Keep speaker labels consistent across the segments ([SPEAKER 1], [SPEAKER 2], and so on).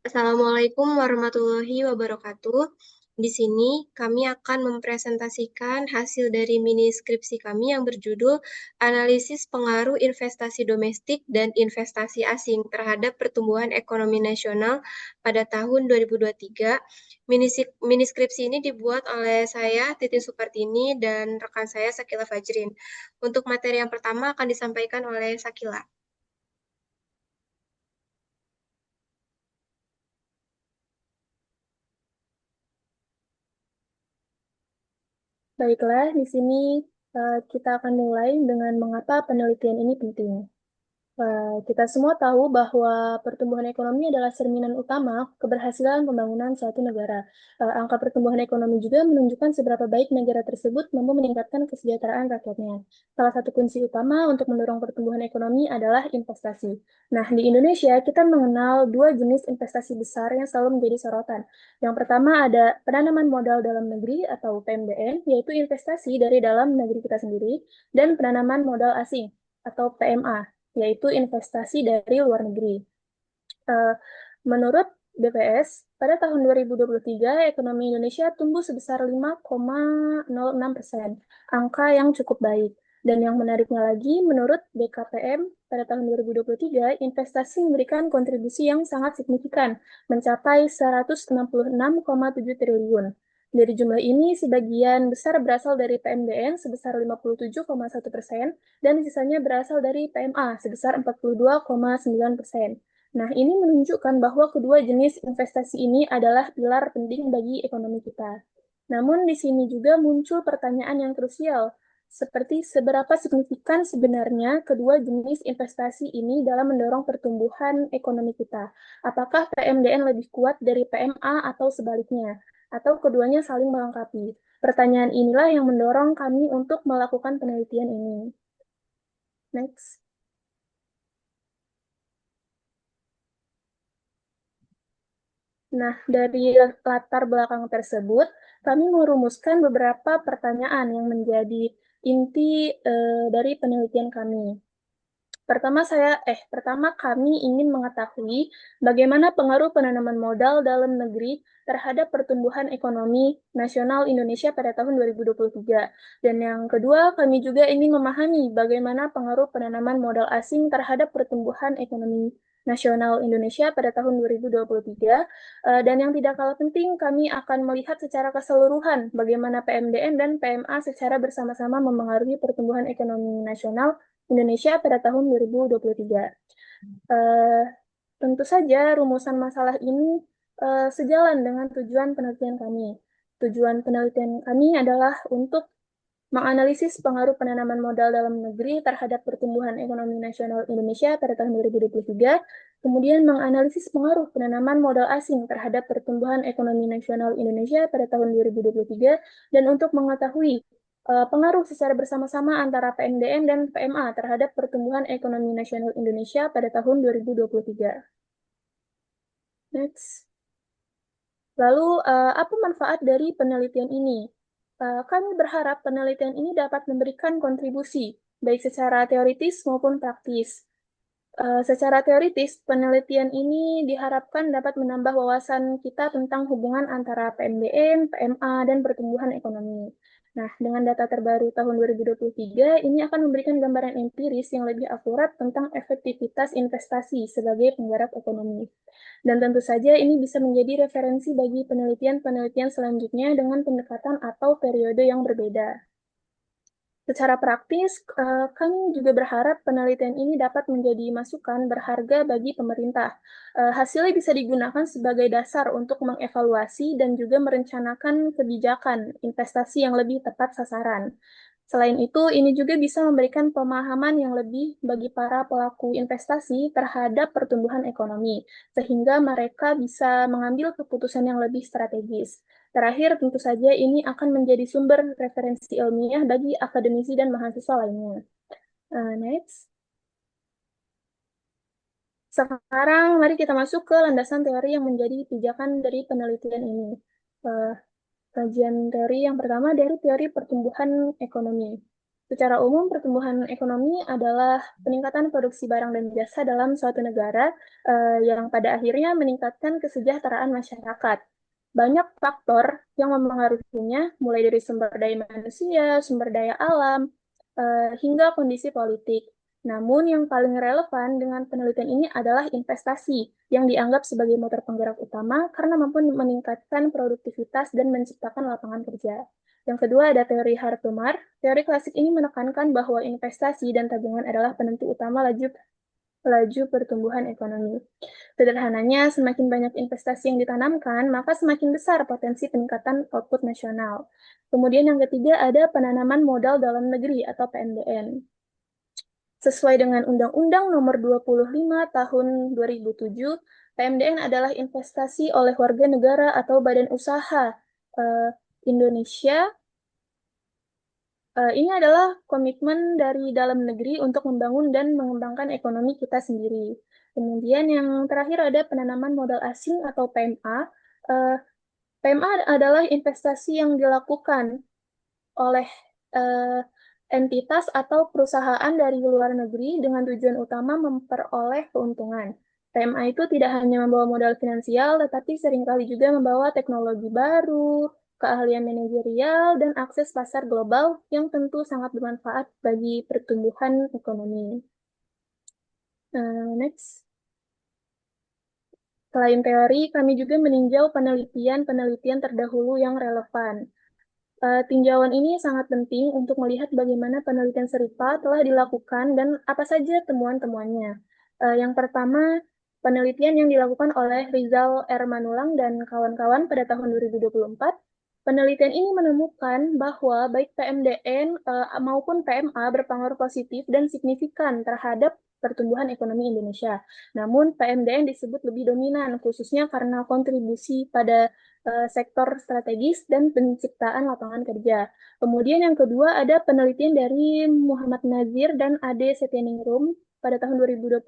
[SPEAKER 1] Assalamualaikum warahmatullahi wabarakatuh. Di sini kami akan mempresentasikan hasil dari mini skripsi kami yang berjudul Analisis Pengaruh Investasi Domestik dan Investasi Asing terhadap Pertumbuhan Ekonomi Nasional pada tahun 2023. Mini skripsi ini dibuat oleh saya, Titin Supartini, dan rekan saya, Sakila Fajrin. Untuk materi yang pertama akan disampaikan oleh Sakila.
[SPEAKER 2] Baiklah, di sini kita akan mulai dengan mengapa penelitian ini penting. Kita semua tahu bahwa pertumbuhan ekonomi adalah cerminan utama keberhasilan pembangunan suatu negara. Angka pertumbuhan ekonomi juga menunjukkan seberapa baik negara tersebut mampu meningkatkan kesejahteraan rakyatnya. Salah satu kunci utama untuk mendorong pertumbuhan ekonomi adalah investasi. Nah, di Indonesia kita mengenal dua jenis investasi besar yang selalu menjadi sorotan. Yang pertama ada penanaman modal dalam negeri atau PMDN, yaitu investasi dari dalam negeri kita sendiri, dan penanaman modal asing atau PMA, yaitu investasi dari luar negeri. Eh, Menurut BPS, pada tahun 2023, ekonomi Indonesia tumbuh sebesar 5,06%, angka yang cukup baik. Dan yang menariknya lagi, menurut BKPM, pada tahun 2023, investasi memberikan kontribusi yang sangat signifikan, mencapai 166,7 triliun. Dari jumlah ini, sebagian besar berasal dari PMDN sebesar 57,1%, dan sisanya berasal dari PMA sebesar 42,9%. Nah, ini menunjukkan bahwa kedua jenis investasi ini adalah pilar penting bagi ekonomi kita. Namun, di sini juga muncul pertanyaan yang krusial, seperti seberapa signifikan sebenarnya kedua jenis investasi ini dalam mendorong pertumbuhan ekonomi kita. Apakah PMDN lebih kuat dari PMA atau sebaliknya? Atau keduanya saling melengkapi? Pertanyaan inilah yang mendorong kami untuk melakukan penelitian ini. Next. Nah, dari latar belakang tersebut, kami merumuskan beberapa pertanyaan yang menjadi inti dari penelitian kami. Pertama kami ingin mengetahui bagaimana pengaruh penanaman modal dalam negeri terhadap pertumbuhan ekonomi nasional Indonesia pada tahun 2023. Dan yang kedua, kami juga ingin memahami bagaimana pengaruh penanaman modal asing terhadap pertumbuhan ekonomi nasional Indonesia pada tahun 2023. Dan yang tidak kalah penting, kami akan melihat secara keseluruhan bagaimana PMDN dan PMA secara bersama-sama memengaruhi pertumbuhan ekonomi nasional Indonesia pada tahun 2023. Eh, Tentu saja rumusan masalah ini sejalan dengan tujuan penelitian kami. Tujuan penelitian kami adalah untuk menganalisis pengaruh penanaman modal dalam negeri terhadap pertumbuhan ekonomi nasional Indonesia pada tahun 2023, kemudian menganalisis pengaruh penanaman modal asing terhadap pertumbuhan ekonomi nasional Indonesia pada tahun 2023, dan untuk mengetahui pengaruh secara bersama-sama antara PMDN dan PMA terhadap pertumbuhan ekonomi nasional Indonesia pada tahun 2023. Next. Lalu, apa manfaat dari penelitian ini? Kami berharap penelitian ini dapat memberikan kontribusi, baik secara teoritis maupun praktis. Secara teoritis, penelitian ini diharapkan dapat menambah wawasan kita tentang hubungan antara PMDN, PMA, dan pertumbuhan ekonomi. Nah, dengan data terbaru tahun 2023, ini akan memberikan gambaran empiris yang lebih akurat tentang efektivitas investasi sebagai penggerak ekonomi. Dan tentu saja ini bisa menjadi referensi bagi penelitian-penelitian selanjutnya dengan pendekatan atau periode yang berbeda. Secara praktis, kami juga berharap penelitian ini dapat menjadi masukan berharga bagi pemerintah. Hasilnya bisa digunakan sebagai dasar untuk mengevaluasi dan juga merencanakan kebijakan investasi yang lebih tepat sasaran. Selain itu, ini juga bisa memberikan pemahaman yang lebih bagi para pelaku investasi terhadap pertumbuhan ekonomi, sehingga mereka bisa mengambil keputusan yang lebih strategis. Terakhir, tentu saja ini akan menjadi sumber referensi ilmiah bagi akademisi dan mahasiswa lainnya. Next. Sekarang, mari kita masuk ke landasan teori yang menjadi pijakan dari penelitian ini. Uh, Kajian teori yang pertama dari teori pertumbuhan ekonomi. Secara umum, pertumbuhan ekonomi adalah peningkatan produksi barang dan jasa dalam suatu negara yang pada akhirnya meningkatkan kesejahteraan masyarakat. Banyak faktor yang mempengaruhinya, mulai dari sumber daya manusia, sumber daya alam, hingga kondisi politik. Namun yang paling relevan dengan penelitian ini adalah investasi, yang dianggap sebagai motor penggerak utama karena mampu meningkatkan produktivitas dan menciptakan lapangan kerja. Yang kedua ada teori Hartomar. Teori klasik ini menekankan bahwa investasi dan tabungan adalah penentu utama laju pertumbuhan ekonomi. Sederhananya, semakin banyak investasi yang ditanamkan, maka semakin besar potensi peningkatan output nasional. Kemudian yang ketiga ada penanaman modal dalam negeri atau PMDN. Sesuai dengan Undang-Undang Nomor 25 Tahun 2007, PMDN adalah investasi oleh warga negara atau badan usaha Indonesia. Ini adalah komitmen dari dalam negeri untuk membangun dan mengembangkan ekonomi kita sendiri. Kemudian yang terakhir ada penanaman modal asing atau PMA. PMA adalah investasi yang dilakukan oleh eh, entitas atau perusahaan dari luar negeri dengan tujuan utama memperoleh keuntungan. PMA itu tidak hanya membawa modal finansial, tetapi seringkali juga membawa teknologi baru, keahlian manajerial, dan akses pasar global yang tentu sangat bermanfaat bagi pertumbuhan ekonomi. Next. Selain teori, kami juga meninjau penelitian-penelitian terdahulu yang relevan. Tinjauan ini sangat penting untuk melihat bagaimana penelitian serupa telah dilakukan dan apa saja temuan-temuannya. Yang pertama, penelitian yang dilakukan oleh Rizal R. Manulang dan kawan-kawan pada tahun 2024. Penelitian ini menemukan bahwa baik PMDN maupun PMA berpengaruh positif dan signifikan terhadap pertumbuhan ekonomi Indonesia. Namun PMDN disebut lebih dominan, khususnya karena kontribusi pada sektor strategis dan penciptaan lapangan kerja. Kemudian yang kedua ada penelitian dari Muhammad Nazir dan Ade Setyaningrum pada tahun 2023.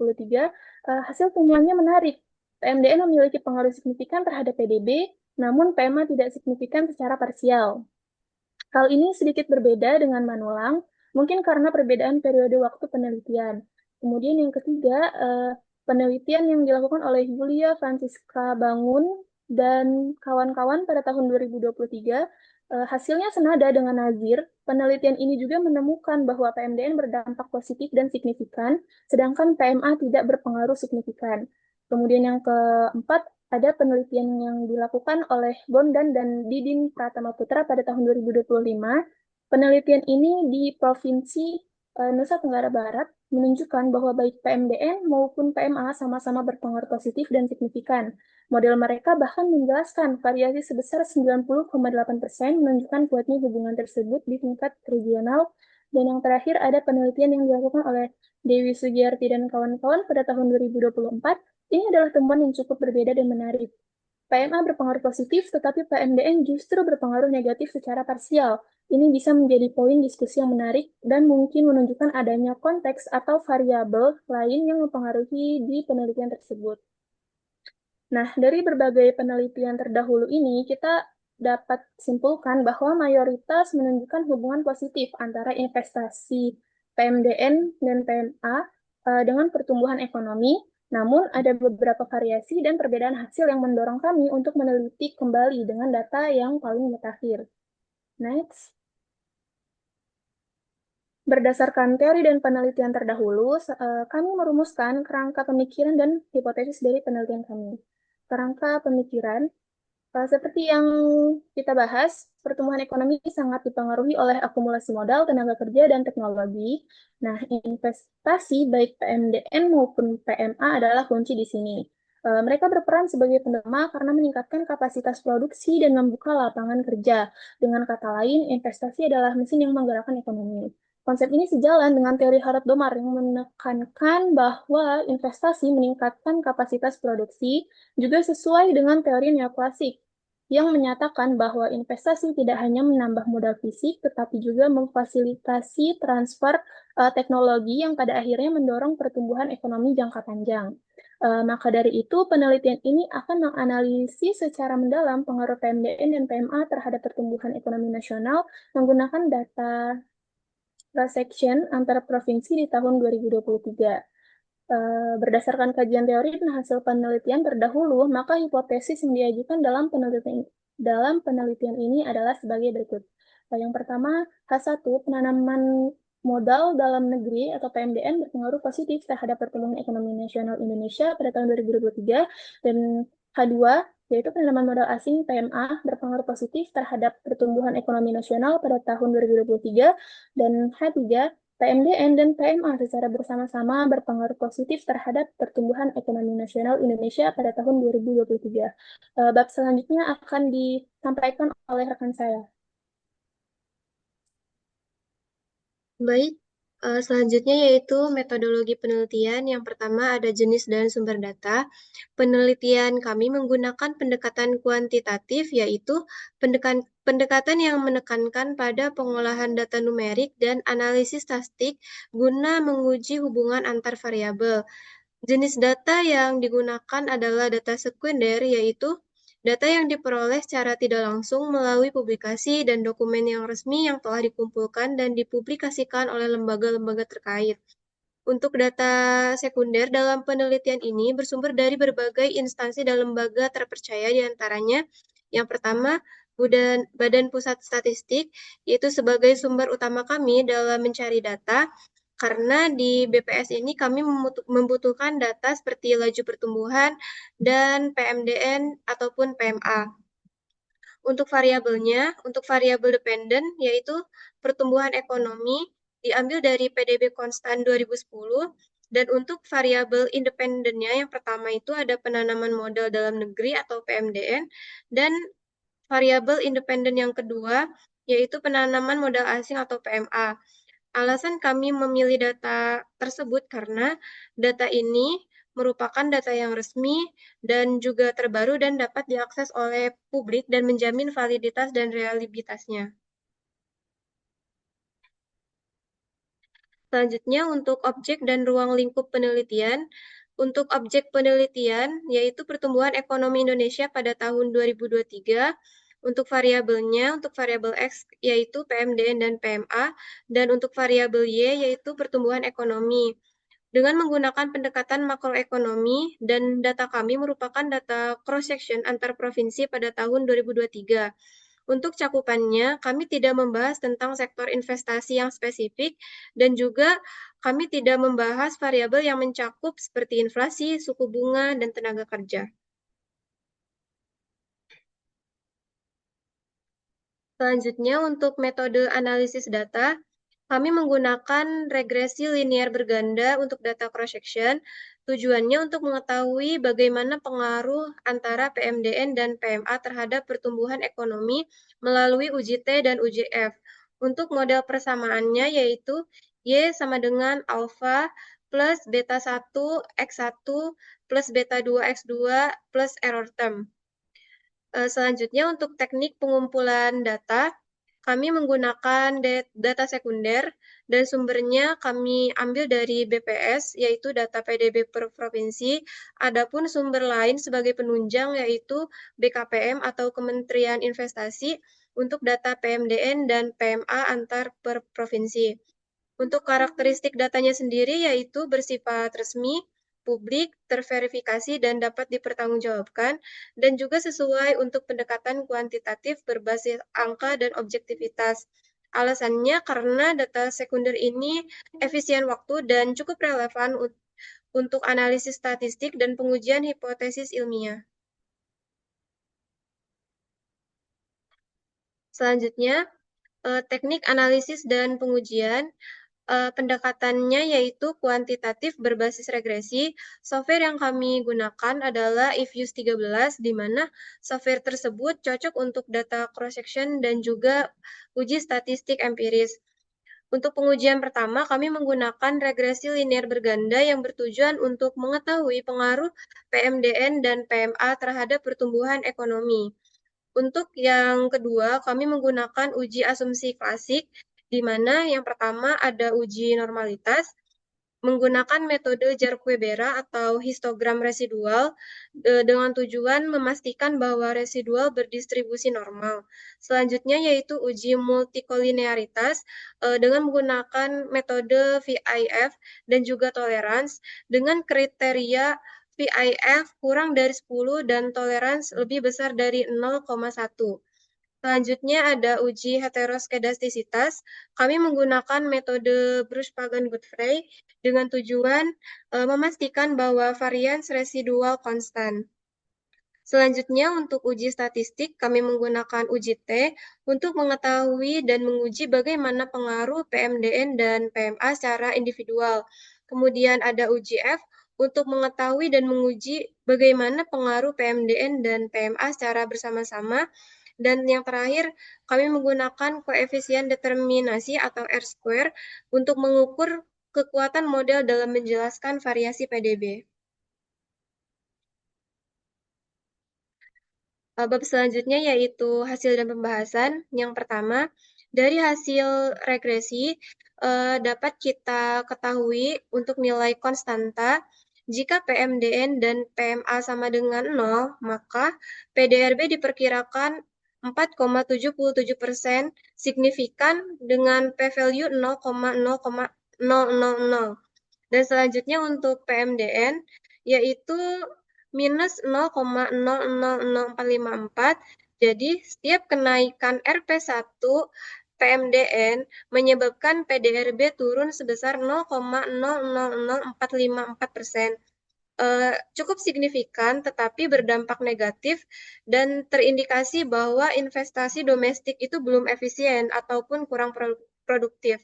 [SPEAKER 2] Hasil temuannya menarik. PMDN memiliki pengaruh signifikan terhadap PDB, namun PMA tidak signifikan secara parsial. Hal ini sedikit berbeda dengan Manulang, mungkin karena perbedaan periode waktu penelitian. Kemudian yang ketiga, penelitian yang dilakukan oleh Yulia Francisca Bangun dan kawan-kawan pada tahun 2023, hasilnya senada dengan Nazir. Penelitian ini juga menemukan bahwa PMDN berdampak positif dan signifikan, sedangkan PMA tidak berpengaruh signifikan. Kemudian yang keempat, ada penelitian yang dilakukan oleh Bondan dan Didin Pratama Putra pada tahun 2025. Penelitian ini di Provinsi Nusa Tenggara Barat menunjukkan bahwa baik PMDN maupun PMA sama-sama berpengaruh positif dan signifikan. Model mereka bahkan menjelaskan variasi sebesar 90,8% menunjukkan kuatnya hubungan tersebut di tingkat regional. Dan yang terakhir ada penelitian yang dilakukan oleh Dewi Sugiyarti dan kawan-kawan pada tahun 2024. Ini adalah temuan yang cukup berbeda dan menarik. PMA berpengaruh positif, tetapi PMDN justru berpengaruh negatif secara parsial. Ini bisa menjadi poin diskusi yang menarik dan mungkin menunjukkan adanya konteks atau variabel lain yang mempengaruhi di penelitian tersebut. Nah, dari berbagai penelitian terdahulu ini, kita dapat simpulkan bahwa mayoritas menunjukkan hubungan positif antara investasi PMDN dan PMA dengan pertumbuhan ekonomi. Namun, ada beberapa variasi dan perbedaan hasil yang mendorong kami untuk meneliti kembali dengan data yang paling mutakhir. Next. Berdasarkan teori dan penelitian terdahulu, kami merumuskan kerangka pemikiran dan hipotesis dari penelitian kami. Kerangka pemikiran, seperti yang kita bahas, pertumbuhan ekonomi sangat dipengaruhi oleh akumulasi modal, tenaga kerja, dan teknologi. Nah, investasi baik PMDN maupun PMA adalah kunci di sini. Mereka berperan sebagai pendema karena meningkatkan kapasitas produksi dan membuka lapangan kerja. Dengan kata lain, investasi adalah mesin yang menggerakkan ekonomi. Konsep ini sejalan dengan teori Harald Domar yang menekankan bahwa investasi meningkatkan kapasitas produksi, juga sesuai dengan teori neoklasik yang menyatakan bahwa investasi tidak hanya menambah modal fisik, tetapi juga memfasilitasi transfer teknologi yang pada akhirnya mendorong pertumbuhan ekonomi jangka panjang. Maka dari itu, penelitian ini akan menganalisis secara mendalam pengaruh PMDN dan PMA terhadap pertumbuhan ekonomi nasional menggunakan data cross-section antar provinsi di tahun 2023. Berdasarkan kajian teori dan hasil penelitian terdahulu, maka hipotesis yang diajukan dalam penelitian ini adalah sebagai berikut. Yang pertama, H1, penanaman modal dalam negeri atau PMDN berpengaruh positif terhadap pertumbuhan ekonomi nasional Indonesia pada tahun 2023, dan H2, yaitu penanaman modal asing PMA berpengaruh positif terhadap pertumbuhan ekonomi nasional pada tahun 2023, dan H3, PMDN dan PMA secara bersama-sama berpengaruh positif terhadap pertumbuhan ekonomi nasional Indonesia pada tahun 2023. Bab selanjutnya akan disampaikan oleh rekan saya.
[SPEAKER 1] Baik, selanjutnya yaitu metodologi penelitian. Yang pertama ada jenis dan sumber data. Penelitian kami menggunakan pendekatan kuantitatif, yaitu pendekatan yang menekankan pada pengolahan data numerik dan analisis statistik guna menguji hubungan antar variabel. Jenis data yang digunakan adalah data sekunder, yaitu data yang diperoleh secara tidak langsung melalui publikasi dan dokumen yang resmi yang telah dikumpulkan dan dipublikasikan oleh lembaga-lembaga terkait. Untuk data sekunder dalam penelitian ini bersumber dari berbagai instansi dan lembaga terpercaya, di antaranya yang pertama Badan Pusat Statistik, yaitu sebagai sumber utama kami dalam mencari data, karena di BPS ini kami membutuhkan data seperti laju pertumbuhan dan PMDN ataupun PMA. Untuk variabel dependen, yaitu pertumbuhan ekonomi, diambil dari PDB konstan 2010, dan untuk variabel independennya, yang pertama itu ada penanaman modal dalam negeri atau PMDN, dan variabel independen yang kedua, yaitu penanaman modal asing atau PMA. Alasan kami memilih data tersebut karena data ini merupakan data yang resmi dan juga terbaru dan dapat diakses oleh publik dan menjamin validitas dan reliabilitasnya. Selanjutnya, untuk objek dan ruang lingkup penelitian. Untuk objek penelitian, yaitu pertumbuhan ekonomi Indonesia pada tahun 2023. Untuk variabelnya, untuk variabel X, yaitu PMDN dan PMA. Dan untuk variabel Y, yaitu pertumbuhan ekonomi. Dengan menggunakan pendekatan makroekonomi, dan data kami merupakan data cross-section antar provinsi pada tahun 2023. Untuk cakupannya, kami tidak membahas tentang sektor investasi yang spesifik, dan juga kami tidak membahas variabel yang mencakup seperti inflasi, suku bunga, dan tenaga kerja. Selanjutnya, untuk metode analisis data, kami menggunakan regresi linear berganda untuk data cross-section. Tujuannya untuk mengetahui bagaimana pengaruh antara PMDN dan PMA terhadap pertumbuhan ekonomi melalui uji T dan uji F. Untuk model persamaannya yaitu Y sama dengan alfa plus beta 1 X1 plus beta 2 X2 plus error term. Selanjutnya untuk teknik pengumpulan data, kami menggunakan data sekunder dan sumbernya kami ambil dari BPS, yaitu data PDB per provinsi. Adapun sumber lain sebagai penunjang yaitu BKPM atau Kementerian Investasi untuk data PMDN dan PMA antar per provinsi. Untuk karakteristik datanya sendiri yaitu bersifat resmi, publik, terverifikasi, dan dapat dipertanggungjawabkan, dan juga sesuai untuk pendekatan kuantitatif berbasis angka dan objektivitas. Alasannya karena data sekunder ini efisien waktu dan cukup relevan untuk analisis statistik dan pengujian hipotesis ilmiah. Selanjutnya, teknik analisis dan pengujian. Pendekatannya yaitu kuantitatif berbasis regresi. Software yang kami gunakan adalah Ifuse 13, di mana software tersebut cocok untuk data cross-section dan juga uji statistik empiris. Untuk pengujian pertama, kami menggunakan regresi linear berganda yang bertujuan untuk mengetahui pengaruh PMDN dan PMA terhadap pertumbuhan ekonomi. Untuk yang kedua, kami menggunakan uji asumsi klasik, di mana yang pertama ada uji normalitas, menggunakan metode Jarque-Bera atau histogram residual dengan tujuan memastikan bahwa residual berdistribusi normal. Selanjutnya yaitu uji multikolinearitas dengan menggunakan metode VIF dan juga tolerans dengan kriteria VIF kurang dari 10 dan tolerans lebih besar dari 0,1. Selanjutnya ada uji heteroskedastisitas. Kami menggunakan metode Bruch-Pagan-Godfrey dengan tujuan memastikan bahwa varians residual konstan. Selanjutnya untuk uji statistik, kami menggunakan uji T untuk mengetahui dan menguji bagaimana pengaruh PMDN dan PMA secara individual. Kemudian ada uji F untuk mengetahui dan menguji bagaimana pengaruh PMDN dan PMA secara bersama-sama. Dan yang terakhir, kami menggunakan koefisien determinasi atau R-square untuk mengukur kekuatan model dalam menjelaskan variasi PDB. Bab selanjutnya yaitu hasil dan pembahasan. Yang pertama, dari hasil regresi dapat kita ketahui untuk nilai konstanta, jika PMDN dan PMA sama dengan 0, maka PDRB diperkirakan 4,77% signifikan dengan p-value 0,0,000. Dan selanjutnya untuk PMDN, yaitu minus 0,000454. Jadi, setiap kenaikan RP1 PMDN menyebabkan PDRB turun sebesar 0,000454%. Cukup signifikan, tetapi berdampak negatif dan terindikasi bahwa investasi domestik itu belum efisien ataupun kurang produktif.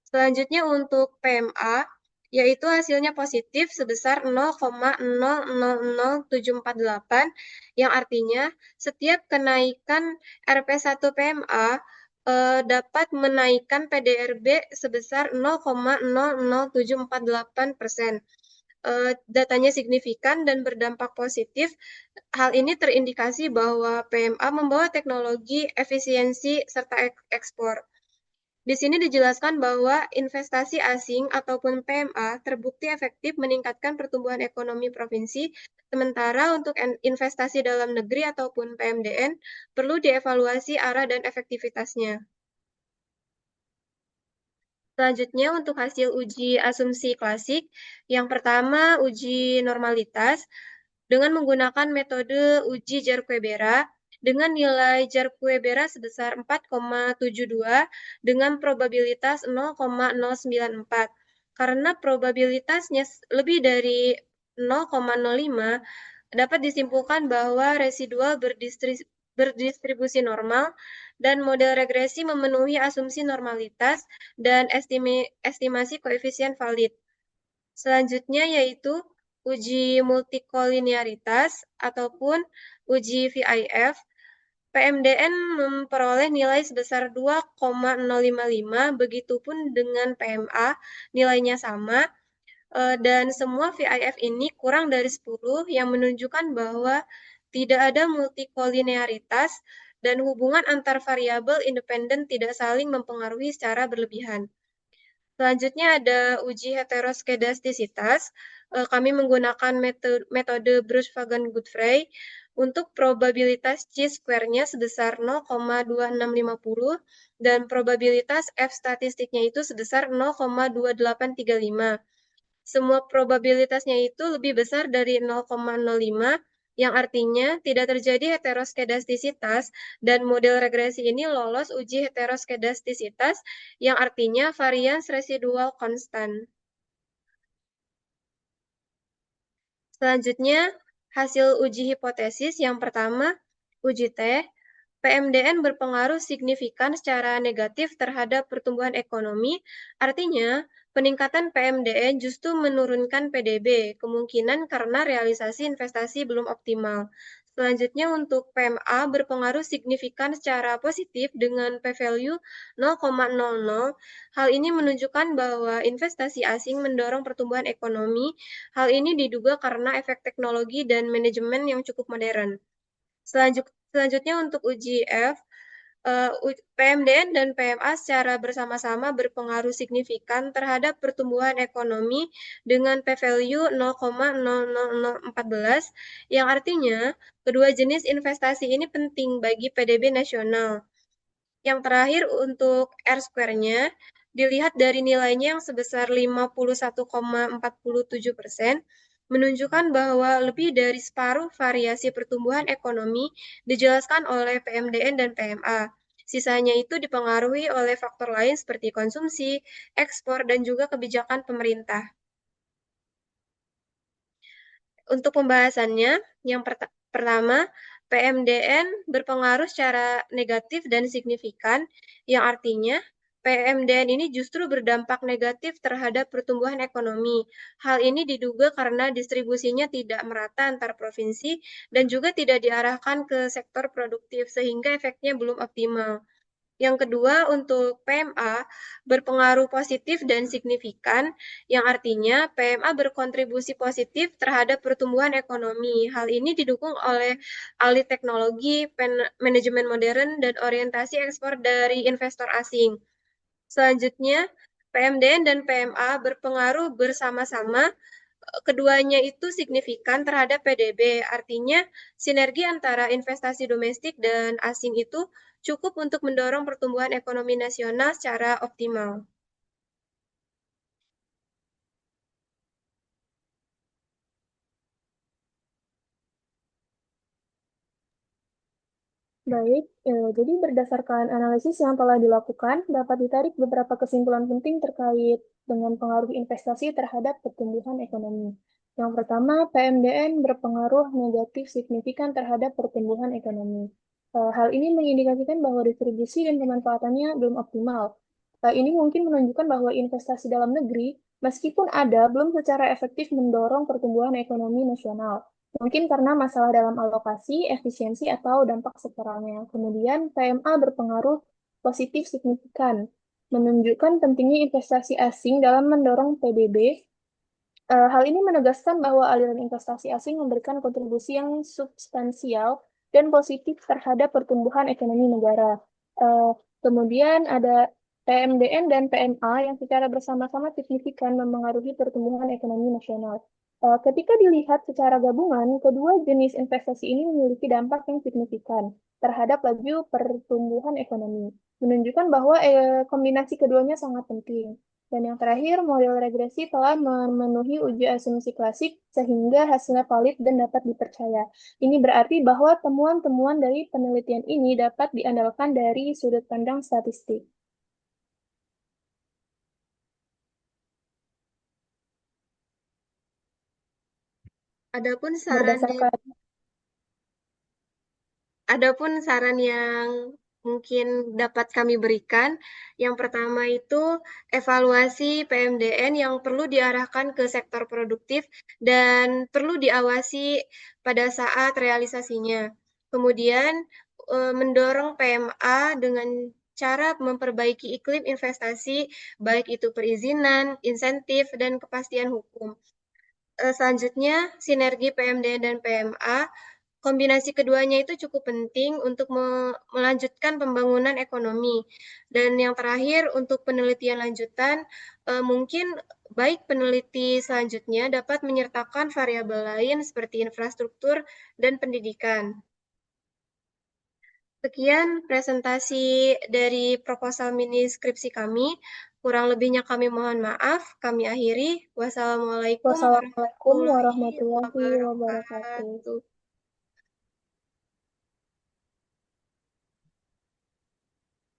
[SPEAKER 1] Selanjutnya untuk PMA, yaitu hasilnya positif sebesar 0,000748, yang artinya setiap kenaikan RP1 PMA dapat menaikkan PDRB sebesar 0,00748%. Datanya signifikan dan berdampak positif. Hal ini terindikasi bahwa PMA membawa teknologi efisiensi serta ekspor. Di sini dijelaskan bahwa investasi asing ataupun PMA terbukti efektif meningkatkan pertumbuhan ekonomi provinsi, sementara untuk investasi dalam negeri ataupun PMDN perlu dievaluasi arah dan efektivitasnya. Selanjutnya untuk hasil uji asumsi klasik, yang pertama uji normalitas dengan menggunakan metode uji Jarque-Bera dengan nilai Jarque-Bera sebesar 4,72 dengan probabilitas 0,094. Karena probabilitasnya lebih dari 0,05, dapat disimpulkan bahwa residual berdistribusi normal dan model regresi memenuhi asumsi normalitas dan estimasi koefisien valid. Selanjutnya yaitu uji multikolinearitas ataupun uji VIF. PMDN memperoleh nilai sebesar 2,055, begitupun dengan PMA nilainya sama, dan semua VIF ini kurang dari 10 yang menunjukkan bahwa tidak ada multikolinearitas dan hubungan antar variabel independen tidak saling mempengaruhi secara berlebihan. Selanjutnya ada uji heteroskedastisitas. Kami menggunakan metode Bruch-Pagan-Godfrey untuk probabilitas chi-square-nya sebesar 0,2650 dan probabilitas F statistiknya itu sebesar 0,2835. Semua probabilitasnya itu lebih besar dari 0,05, yang artinya tidak terjadi heteroskedastisitas dan model regresi ini lolos uji heteroskedastisitas, yang artinya varians residual konstan. Selanjutnya, hasil uji hipotesis yang pertama, uji T, PMDN berpengaruh signifikan secara negatif terhadap pertumbuhan ekonomi, artinya peningkatan PMDN justru menurunkan PDB, kemungkinan karena realisasi investasi belum optimal. Selanjutnya untuk PMA berpengaruh signifikan secara positif dengan p-value 0,00. Hal ini menunjukkan bahwa investasi asing mendorong pertumbuhan ekonomi. Hal ini diduga karena efek teknologi dan manajemen yang cukup modern. Selanjutnya untuk uji F, PMDN dan PMA secara bersama-sama berpengaruh signifikan terhadap pertumbuhan ekonomi dengan p-value 0,00014, yang artinya kedua jenis investasi ini penting bagi PDB nasional. Yang terakhir untuk R-square-nya dilihat dari nilainya yang sebesar 51,47%, menunjukkan bahwa lebih dari separuh variasi pertumbuhan ekonomi dijelaskan oleh PMDN dan PMA. Sisanya itu dipengaruhi oleh faktor lain seperti konsumsi, ekspor, dan juga kebijakan pemerintah. Untuk pembahasannya, yang pertama, PMDN berpengaruh secara negatif dan signifikan, yang artinya PMDN ini justru berdampak negatif terhadap pertumbuhan ekonomi. Hal ini diduga karena distribusinya tidak merata antar provinsi dan juga tidak diarahkan ke sektor produktif, sehingga efeknya belum optimal. Yang kedua, untuk PMA berpengaruh positif dan signifikan, yang artinya PMA berkontribusi positif terhadap pertumbuhan ekonomi. Hal ini didukung oleh alih teknologi, manajemen modern, dan orientasi ekspor dari investor asing. Selanjutnya, PMDN dan PMA berpengaruh bersama-sama. Keduanya itu signifikan terhadap PDB, artinya sinergi antara investasi domestik dan asing itu cukup untuk mendorong pertumbuhan ekonomi nasional secara optimal.
[SPEAKER 2] Baik, jadi berdasarkan analisis yang telah dilakukan, dapat ditarik beberapa kesimpulan penting terkait dengan pengaruh investasi terhadap pertumbuhan ekonomi. Yang pertama, PMDN berpengaruh negatif signifikan terhadap pertumbuhan ekonomi. Hal ini mengindikasikan bahwa distribusi dan pemanfaatannya belum optimal. Ini mungkin menunjukkan bahwa investasi dalam negeri, meskipun ada, belum secara efektif mendorong pertumbuhan ekonomi nasional. Mungkin karena masalah dalam alokasi, efisiensi, atau dampak sektoralnya. Kemudian, PMA berpengaruh positif signifikan, menunjukkan pentingnya investasi asing dalam mendorong PDB. Hal ini menegaskan bahwa aliran investasi asing memberikan kontribusi yang substansial dan positif terhadap pertumbuhan ekonomi negara. Eh, Kemudian ada PMDN dan PMA yang secara bersama-sama signifikan memengaruhi pertumbuhan ekonomi nasional. Ketika dilihat secara gabungan, kedua jenis investasi ini memiliki dampak yang signifikan terhadap laju pertumbuhan ekonomi, menunjukkan bahwa kombinasi keduanya sangat penting. Dan yang terakhir, model regresi telah memenuhi uji asumsi klasik sehingga hasilnya valid dan dapat dipercaya. Ini berarti bahwa temuan-temuan dari penelitian ini dapat diandalkan dari sudut pandang statistik.
[SPEAKER 1] Adapun saran
[SPEAKER 2] Berdasarkan
[SPEAKER 1] Adapun saran yang mungkin dapat kami berikan, yang pertama itu evaluasi PMDN yang perlu diarahkan ke sektor produktif dan perlu diawasi pada saat realisasinya. Kemudian mendorong PMA dengan cara memperbaiki iklim investasi, baik itu perizinan, insentif, dan kepastian hukum. Selanjutnya, sinergi PMDN dan PMA. Kombinasi keduanya itu cukup penting untuk melanjutkan pembangunan ekonomi. Dan yang terakhir, untuk penelitian lanjutan, mungkin baik peneliti selanjutnya dapat menyertakan variabel lain seperti infrastruktur dan pendidikan. Sekian presentasi dari proposal mini skripsi kami. Kurang lebihnya kami mohon maaf. Kami akhiri. Wassalamualaikum
[SPEAKER 2] wassalamualaikum
[SPEAKER 1] warahmatullahi
[SPEAKER 2] warahmatullahi wabarakatuh.
[SPEAKER 1] wabarakatuh.